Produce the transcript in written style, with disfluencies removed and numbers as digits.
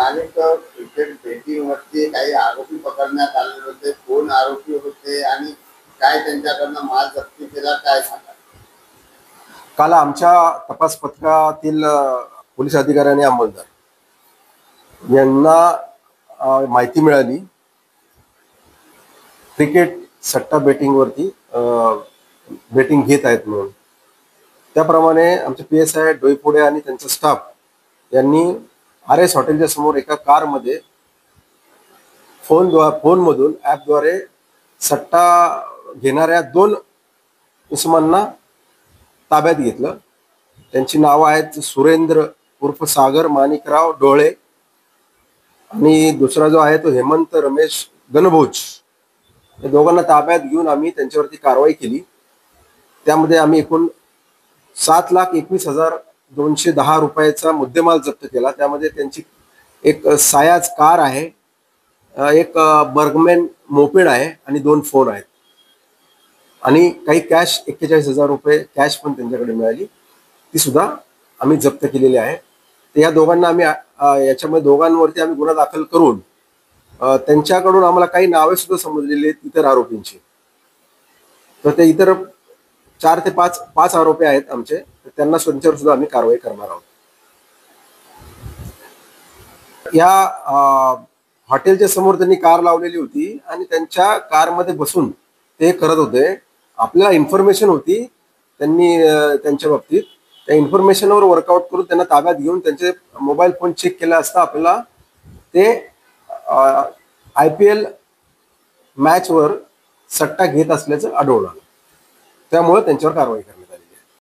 अनेक क्रिकेट बेटिंगवरती काही आरोपी पकडण्यात आले होते. कोण आरोपी होते आणि काय त्यांच्याकडनं माल जप्त केला, काय सांगा? काल आमच्या तपास पथकातील पोलीस अधिकारी आणि अंमलदार यांना माहिती मिळाली क्रिकेट सट्टा बेटिंगवरती बेटिंग घेत आहेत म्हणून. त्याप्रमाणे आमचे PSI डोईफोडे आणि त्यांचा स्टाफ यांनी RS हॉटेलच्या समोर एका कारमध्ये फोनमधून ॲपद्वारे सट्टा घेणाऱ्या 2 इसमांना ताब्यात घेतलं. त्यांची नावं आहेत सुरेंद्र उर्फ सागर माणिकराव डोळे आणि दुसरा जो आहे तो हेमंत रमेश गणभोज. या दोघांना ताब्यात घेऊन आम्ही त्यांच्यावरती कारवाई केली. त्यामध्ये आम्ही एकूण 7,21,210 रुपयाचा मुद्देमाल जप्त केला. त्यामध्ये त्यांची एक सायाज कार आहे, एक बर्गमॅन मोपेड आहे आणि 2 फोन आहेत आणि काही कॅश 41,000 रुपये कॅश पण त्यांच्याकडे मिळाली, ती सुद्धा आम्ही जप्त केलेली आहे. तर या दोघांना आम्ही याच्यामध्ये दोघांवरती आम्ही गुन्हा दाखल करून त्यांच्याकडून आम्हाला काही नावे सुद्धा समजलेली आहेत इतर आरोपींची. तर ते इतर 4 ते 5 आरोपी आहेत आमचे, तर त्यांना त्यांच्यावर सुद्धा आम्ही कारवाई करणार आहोत. या हॉटेलच्या समोर त्यांनी कार लावलेली होती आणि त्यांच्या कारमध्ये बसून ते करत होते. आपल्याला इन्फॉर्मेशन होती त्यांनी त्यांच्या बाबतीत, त्या इन्फॉर्मेशनवर वर्कआउट करून त्यांना ताब्यात घेऊन त्यांचे मोबाईल फोन चेक केला असता आपल्याला ते IPL मॅचवर सट्टा घेत असल्याचं आढळलं. त्यामुळे त्यांच्यावर कारवाई करा.